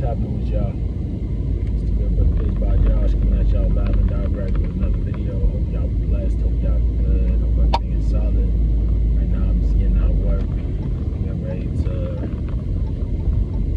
happening with y'all? It's the Good Brother Pitch by Josh coming at y'all live and direct with another video. Hope y'all blessed, hope y'all good, hope everything is solid. Right now I'm just getting out of work, getting ready to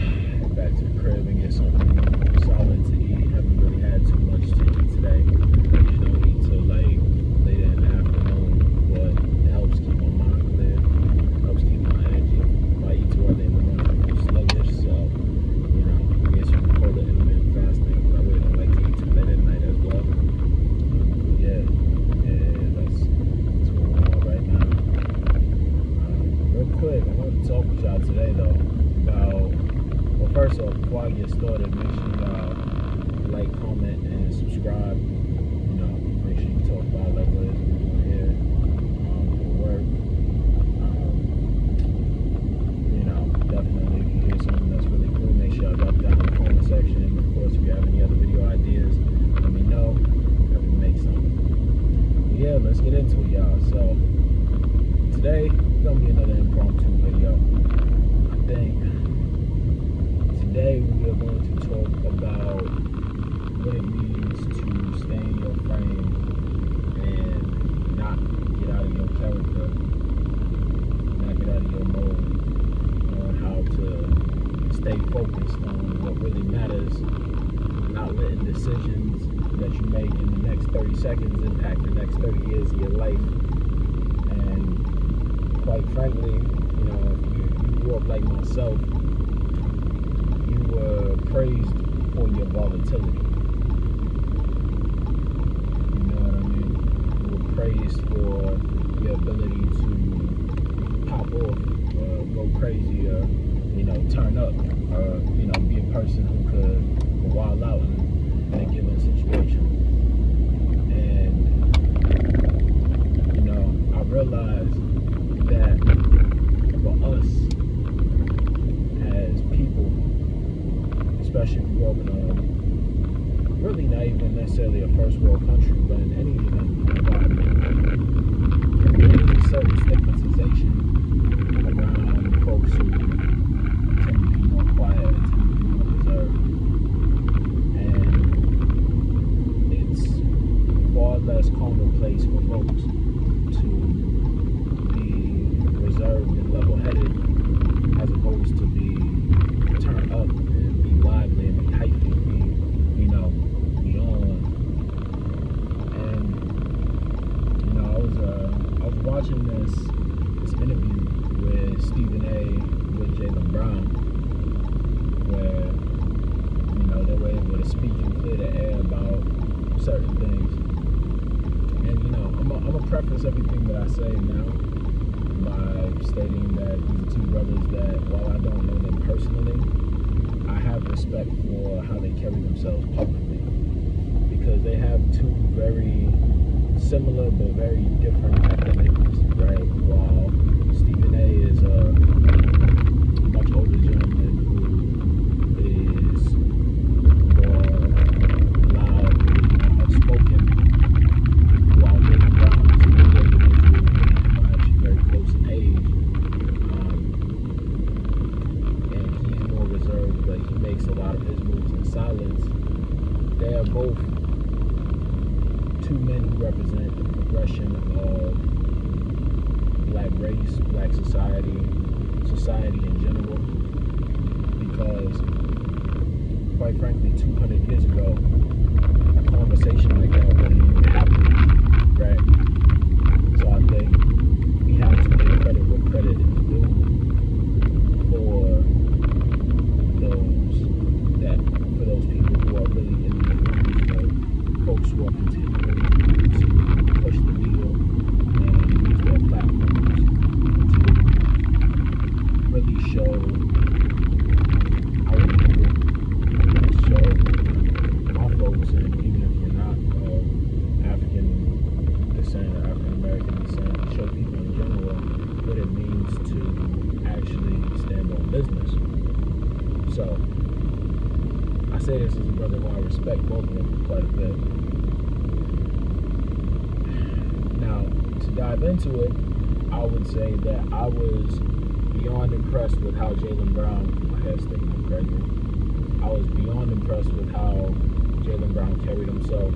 head back to the crib and get something solid to eat. Haven't really had too much to eat today. I usually don't eat till like later in the afternoon, but it helps keep my mind clear, helps keep my energy. If I eat too early in the morning, I feel sluggish, so I guess you can call it intermittent fasting. I really don't like to eat too late at night as well. Yeah, that's what's going on right now. Real quick, I wanted to talk with y'all today though about, well, first off, before I get started, make sure y'all like, comment, and subscribe. Make sure you talk about like what it is we're doing here for work. Definitely if you hear something that's really cool, make sure y'all drop it down in the comment section. And of course, if you have any other video ideas, let me know. I can make something. But yeah, let's get into it, y'all. So today it's gonna be another impromptu video. I think today we are going to talk about what it means to stay in your frame and not get out of your character, not get out of your mode, on how to stay focused on what really matters, not letting decisions that you make in the next 30 seconds impact the next 30 years of your life. And quite frankly, if you grew up like myself, you were praised for your volatility. You know what I mean? You were praised for your ability to pop off, go crazy, turn up, be a person who could wild out in a given situation. And, I realized that for us as people, especially if you grow up in a really not even necessarily a first world country, but in any given environment, there's a certain stigmatization around folks who tend to be more quiet, tend to be more reserved. And it's far less commonplace for folks to be reserved and level-headed as opposed to be turned up and be lively and be hyped and be on. And I was watching this interview with Stephen A. with Jaylen Brown, where they were able to speak and clear the air about certain things. And I'm gonna preface everything that I say now by stating that these are two brothers that, while I don't know them personally, I have respect for how they carry themselves publicly, because they have two very similar but very different identities, right? While Stephen A. is a much older gentleman who is more loud, outspoken, while Jaylen Brown is a younger individual, actually very close in age, and he's more reserved, but he makes a lot of his moves in silence. They are both two men who represent the progression of black race, black society in general, because quite frankly 200 years ago a conversation like that wouldn't even happen, right? So I think we have to give credit where credit is due for those people who are really in the rooms, folks who are continuing to push the needle and use their platforms to really show our people, show my folks, and even if you're not African descent or African American descent, show people in general what it means to actually stand on business. So I say this as a brother who I respect both of them quite a bit. Now, to dive into it, I would say that I was beyond impressed with how Jaylen Brown, my hair's sticking up right here, I was beyond impressed with how Jaylen Brown carried himself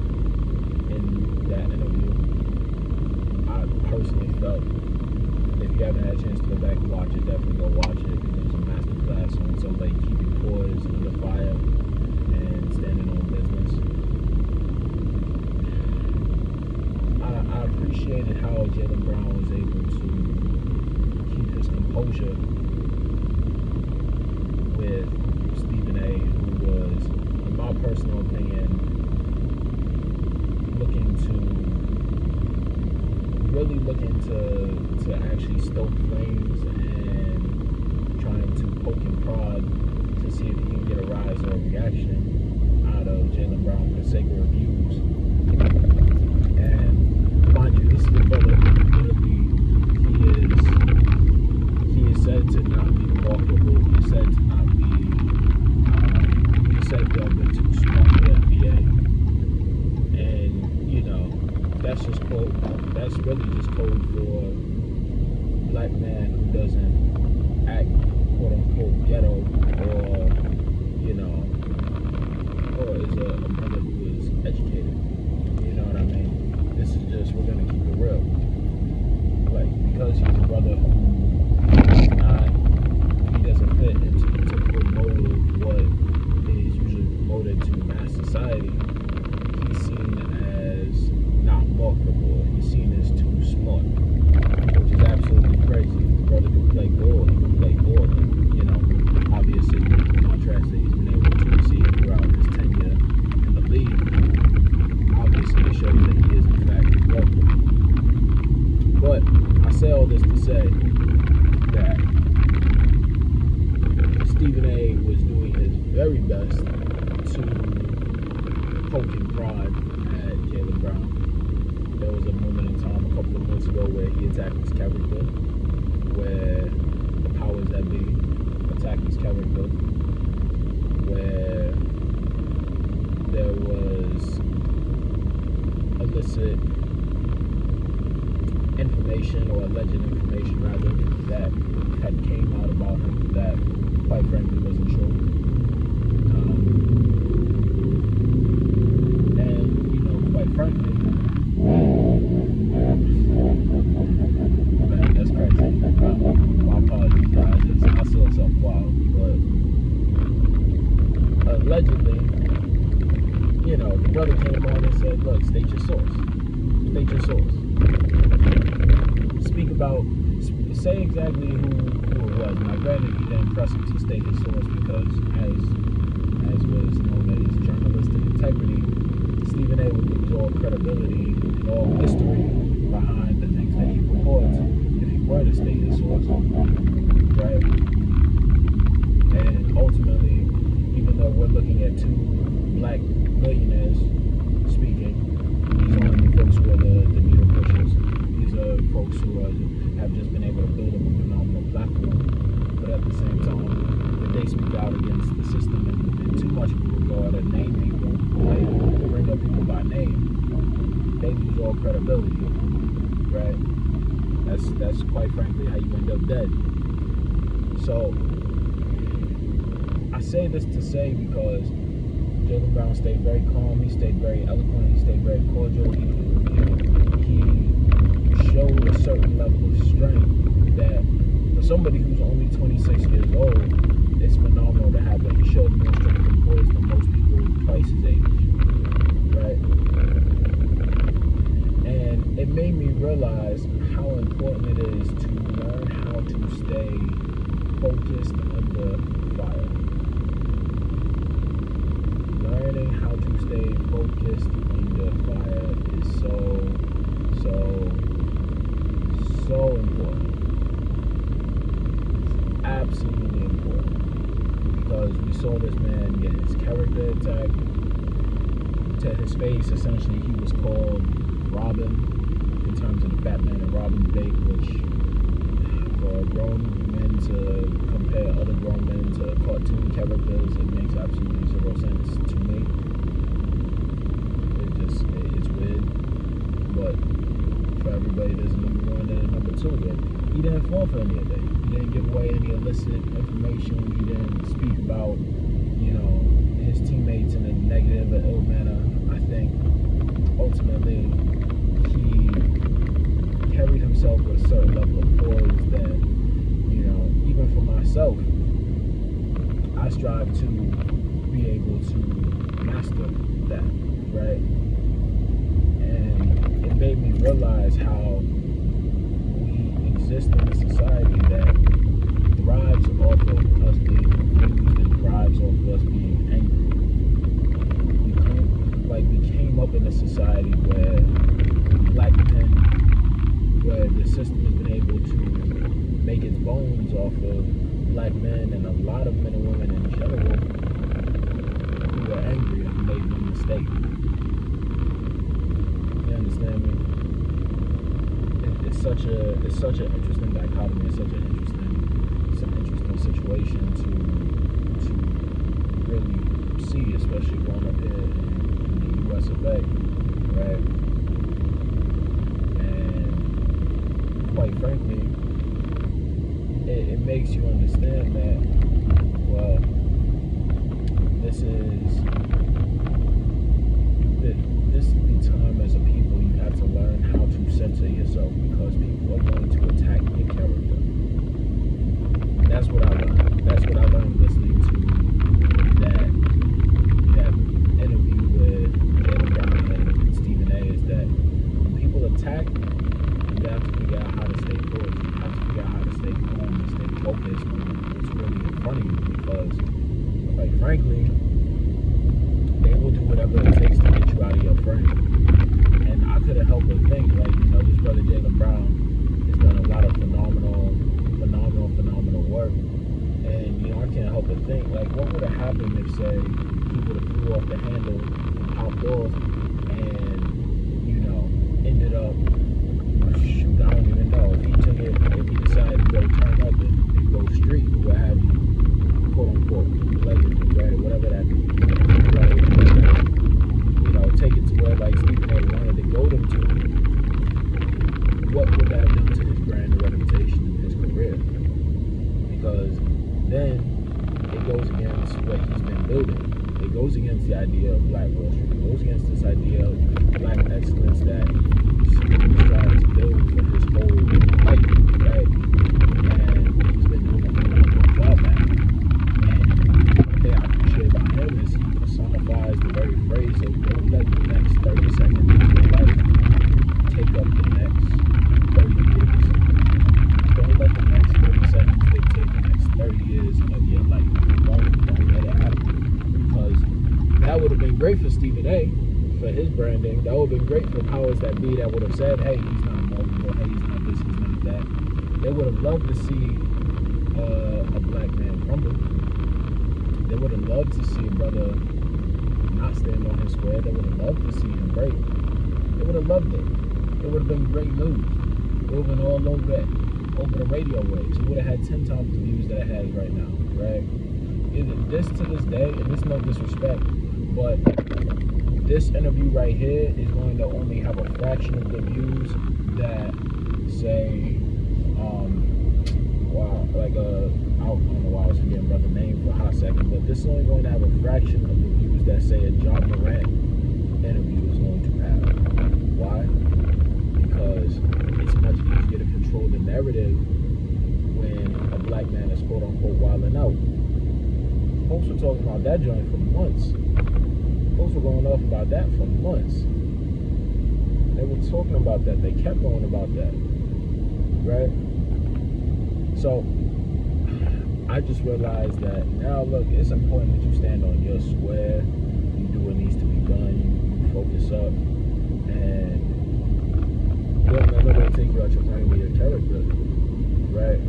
in that interview. I personally felt, if you haven't had a chance to go back and watch it, definitely go watch it. It was a masterclass on somebody keeping poised under fire and standing on business. I appreciated how Jaylen Brown was able to keep his composure with Stephen A, who was, in my personal opinion, really looking to actually stoke flames and trying to poke and prod to see if he can get a rise or a reaction out of Jaylen Brown for sake of reviews. And mind you, this is a brother he is said to not be walkable. He is said to not be he is said to have been too smart for the NBA. And you know, that's just code. That's really just code for a black man who doesn't act quote unquote ghetto, or you know, or is a brother who is educated. You know what I mean? This is just, we're gonna keep it real. Like, because he's a brother who he doesn't fit into the typical mold of what is usually promoted to mass society. He's seen as not marketable. He's seen as too smart, which is absolutely crazy. The brother can play ball. He can play ball. And, you know, obviously the contracts that he's been able to receive throughout his tenure in the league, obviously it shows that he is in fact marketable. But I say all this to say that Stephen A was doing his very best to poke and prod at Jaylen Brown. There was a moment in time a couple of months ago where he attacked his character, where the powers that be attacked his character, where there was illicit information, or alleged information rather, that had came out about him that quite frankly wasn't true. And, you know, quite frankly, man, that's crazy. My apologies, guys. I saw something wild, but allegedly, you know, the brother came on and said, look, state your source. State your source. Speak about, say exactly who it was. Now, granted, he didn't press him to state his source because, as was known as journalistic integrity, Stephen A would lose all credibility and all history behind the things that he reports if he were to state his source, right? And ultimately, even though we're looking at two black millionaires speaking, these aren't the folks who are the needle pushers. These are folks who have just been able to build up a phenomenal platform. But at the same time, if they speak out against the system in too much of a regard and name people, right, bring up people by name, they lose all credibility, right? That's quite frankly how you end up dead. So I say this to say because Jaylen Brown stayed very calm, he stayed very eloquent, he stayed very cordial, he showed a certain level of strength that for somebody who's only 26 years old, it's phenomenal to have that. He showed more strength and poise than most people twice his age, right? And it made me realize how important it is to learn how to stay focused under fire. Learning how to stay focused under fire is so important. It's absolutely important. Because we saw this man get his character attacked to his face. Essentially, he was called Robin in terms of the Batman and Robin debate, which for grown men to compare other grown men to cartoon characters, it makes absolutely zero sense to me. It's weird. But for everybody, there's a number one and a number two. But he didn't fall for any of that. He didn't give away any illicit information. He didn't speak about, you know, an ill manner. I think ultimately he carried himself with a certain level of poise that, even for myself, I strive to be able to master that, right? And it made me realize how we exist in a society that thrives off of us being confused and thrives off of us being angry. We came up in a society where black men, where the system has been able to make its bones off of black men and a lot of men and women in general who were angry and made one mistake. You understand me? It's such an interesting dichotomy. It's such an interesting situation to really see, especially growing up here in the US of A, right? And quite frankly, it makes you understand that, well, this is the time as a people you have to learn how to censor yourself, because people are going to attack your character. That's what I learned listening to that interview with Jaylen Brown and Stephen A. is that when people attack, you have to figure out how to stay poised. You have to figure out how to stay calm and stay focused on what's really in front of you, because, quite frankly, they will do whatever it takes to get you out of your frame. And I couldn't help but think, this brother Jaylen Brown has done a lot of phenomenal work. And, I can't help but think, what would have happened if, say, he would have flew off the handle and popped off and, ended up, shoot, I don't even know. If he decided to go turn up and go street, what have you, quote unquote, allegedly, right? Whatever that means. Right? Take it to where Stephen A. wanted to go them to, what would that have done to his brand and reputation and his career? Because then it goes against what he's been building. It goes against the idea of Black Wall Street. It goes against this idea of Black excellence that he's trying to build for his whole life, right? And he's been doing a phenomenal job at it. And one thing I appreciate about him is he personifies the very phrase of don't let the next 30 seconds of your life take up the next 30 years. Don't let the next 30 seconds dictate the next 30 years of your life. Don't let it happen. Because that would have been great for Stephen A. for his branding. That would have been great for powers that be that would have said, hey, he's not multiple, hey, he's not this, he's not that. They would have loved to see a black man crumble. They would have loved to see a brother not stand on his square. They would have loved to see him break. They would have loved it. It would have been great news. It would have been all over the radio waves. It would have had 10 times the views that it has right now, right? This to this day, and it's no disrespect, but this interview right here is going to only have a fraction of the views that say, I don't know why I was forgetting about the name for a hot second, but this is only going to have a fraction of the views that say a John Morant interview is going to have. Why? Because it's much easier to control the narrative when a black man is quote unquote wilding out. Folks were talking about that joint for months. Folks were going off about that for months. They were talking about that. They kept going about that. Right? So, I just realized that now, look, it's important that you stand on your square. You do what needs to be done. You focus up. And don't let nobody take you out your frame of your character. Right?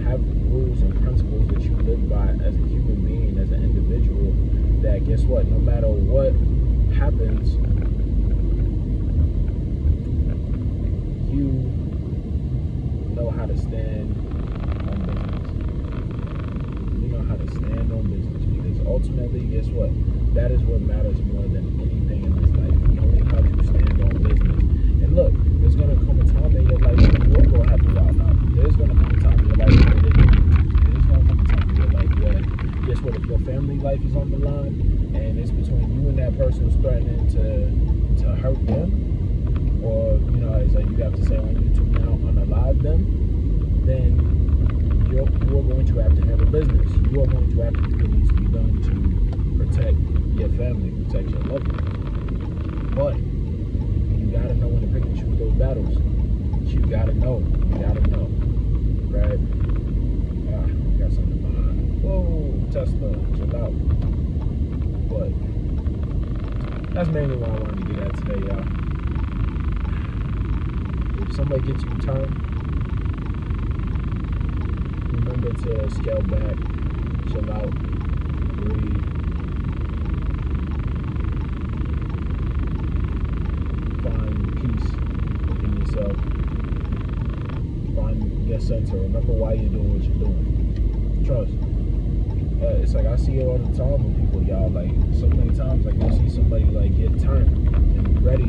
Have rules and principles that you live by as a human being, as an individual, that guess what, no matter what happens, you know how to stand on business. You know how to stand on business, because ultimately, guess what, that is what matters more than anything in this life. Knowing how to stand on business. And look, there's going to come a time in your life when you're going to have to wild out. There's going to come a time in your life where there's going to come a time in your life where, guess what, if your family life is on the line and it's between you and that person who's threatening to hurt them, or it's like you have to say on YouTube now, unalive them, then you're going to have to handle business. You are going to have to do what needs to be done to protect your family, protect your loved ones. But you gotta know when to pick and choose those battles. You gotta know. Right? Got something behind. Whoa, Tesla, chill out. But that's mainly what I wanted to get at today, y'all. If somebody gets you turned, remember to scale back, chill out, breathe. Find peace within yourself. Find your center. Remember why you're doing what you're doing. Trust. It's like I see it all the time with people, y'all. Like so many times, like you'll see somebody like get turned and ready